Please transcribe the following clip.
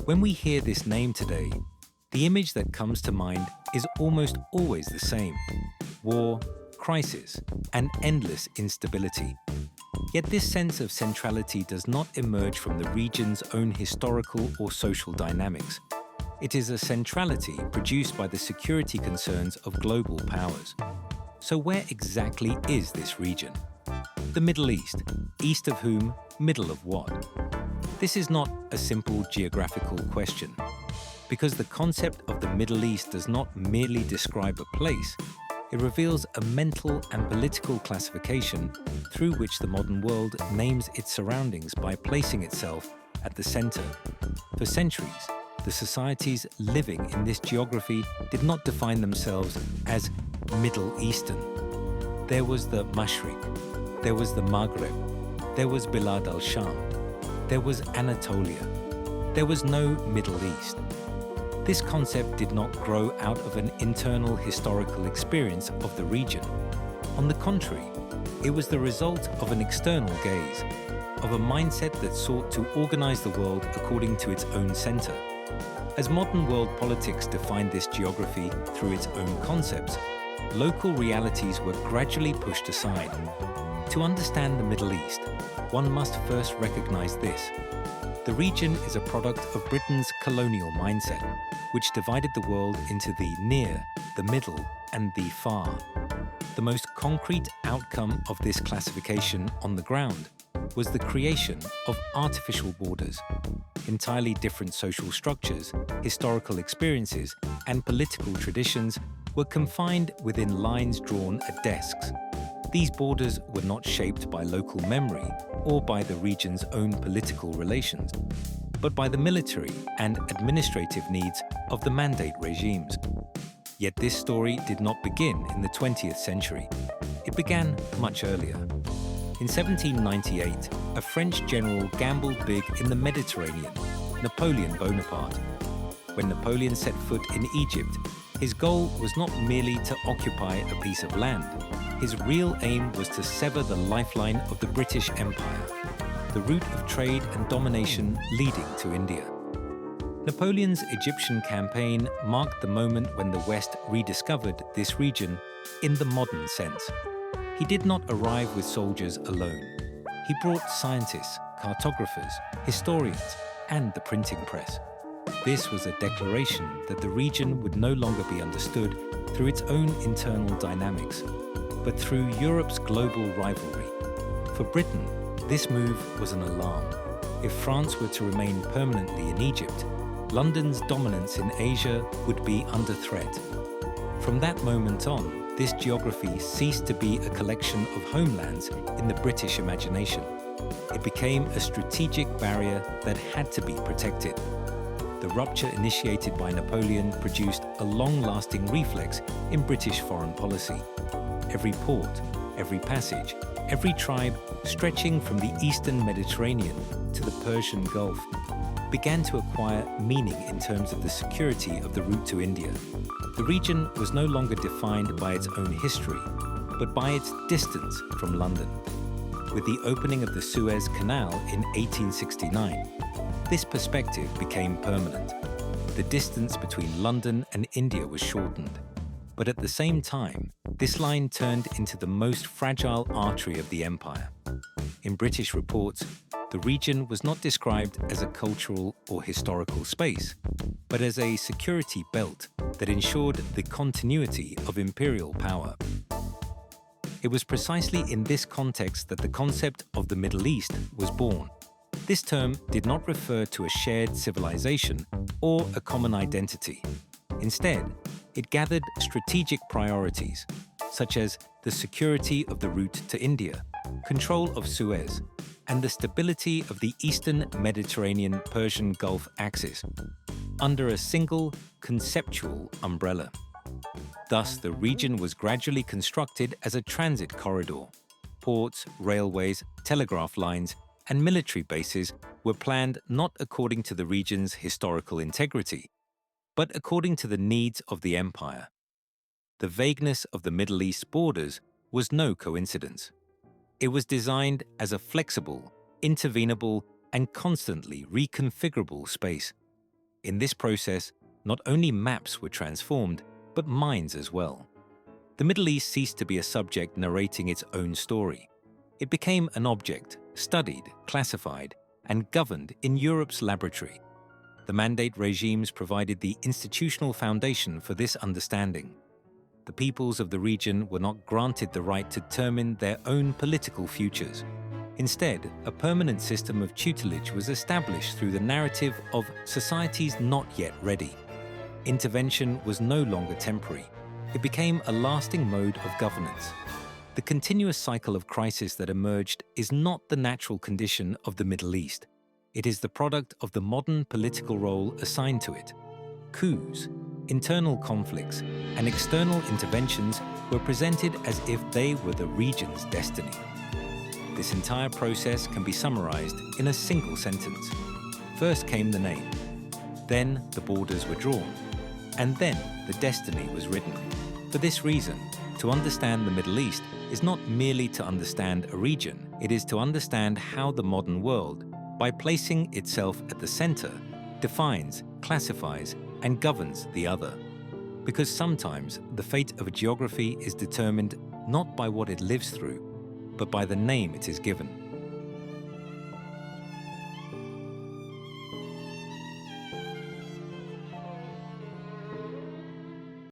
When we hear this name today, the image that comes to mind is almost always the same: war, crisis, and endless instability. Yet this sense of centrality does not emerge from the region's own historical or social dynamics. It is a centrality produced by the security concerns of global powers. So where exactly is this region? The Middle East, east of whom, middle of what? This is not a simple geographical question, because the concept of the Middle East does not merely describe a place. It reveals a mental and political classification through which the modern world names its surroundings by placing itself at the center. For centuries, the societies living in this geography did not define themselves as Middle Eastern. There was the Mashriq, there was the Maghreb, there was Bilad al-Sham, there was Anatolia. There was no Middle East. This concept did not grow out of an internal historical experience of the region. On the contrary, it was the result of an external gaze, of a mindset that sought to organize the world according to its own center. As modern world politics defined this geography through its own concepts, local realities were gradually pushed aside. To understand the Middle East, one must first recognize this. The region is a product of Britain's colonial mindset, which divided the world into the near, the middle, and the far. The most concrete outcome of this classification on the ground was the creation of artificial borders. Entirely different social structures, historical experiences, and political traditions were confined within lines drawn at desks. These borders were not shaped by local memory or by the region's own political relations, but by the military and administrative needs of the mandate regimes. Yet this story did not begin in the 20th century. It began much earlier. In 1798, a French general gambled big in the Mediterranean, Napoleon Bonaparte. When Napoleon set foot in Egypt, his goal was not merely to occupy a piece of land. His real aim was to sever the lifeline of the British Empire, the route of trade and domination leading to India. Napoleon's Egyptian campaign marked the moment when the West rediscovered this region in the modern sense. He did not arrive with soldiers alone. He brought scientists, cartographers, historians, and the printing press. This was a declaration that the region would no longer be understood through its own internal dynamics, but through Europe's global rivalry. For Britain, this move was an alarm. If France were to remain permanently in Egypt, London's dominance in Asia would be under threat. From that moment on, this geography ceased to be a collection of homelands in the British imagination. It became a strategic barrier that had to be protected. The rupture initiated by Napoleon produced a long-lasting reflex in British foreign policy. Every port, every passage, every tribe stretching from the eastern Mediterranean to the Persian Gulf began to acquire meaning in terms of the security of the route to India. The region was no longer defined by its own history, but by its distance from London. With the opening of the Suez Canal in 1869, this perspective became permanent. The distance between London and India was shortened. But at the same time, this line turned into the most fragile artery of the empire. In British reports, the region was not described as a cultural or historical space, but as a security belt that ensured the continuity of imperial power. It was precisely in this context that the concept of the Middle East was born. This term did not refer to a shared civilization or a common identity. Instead, it gathered strategic priorities, such as the security of the route to India, control of Suez, and the stability of the eastern Mediterranean-Persian Gulf axis, under a single conceptual umbrella. Thus, the region was gradually constructed as a transit corridor. Ports, railways, telegraph lines, and military bases were planned not according to the region's historical integrity, but according to the needs of the empire. The vagueness of the Middle East borders was no coincidence. It was designed as a flexible, intervenable, and constantly reconfigurable space. In this process, not only maps were transformed, but minds as well. The Middle East ceased to be a subject narrating its own story. It became an object, studied, classified, and governed in Europe's laboratory. The Mandate regimes provided the institutional foundation for this understanding. The peoples of the region were not granted the right to determine their own political futures. Instead, a permanent system of tutelage was established through the narrative of societies not yet ready. Intervention was no longer temporary. It became a lasting mode of governance. The continuous cycle of crisis that emerged is not the natural condition of the Middle East. It is the product of the modern political role assigned to it. Coups, internal conflicts, and external interventions were presented as if they were the region's destiny. This entire process can be summarized in a single sentence. First came the name, then the borders were drawn, and then the destiny was written. For this reason, to understand the Middle East is not merely to understand a region, it is to understand how the modern world, by placing itself at the center, defines, classifies, and governs the other. Because sometimes the fate of a geography is determined not by what it lives through, but by the name it is given.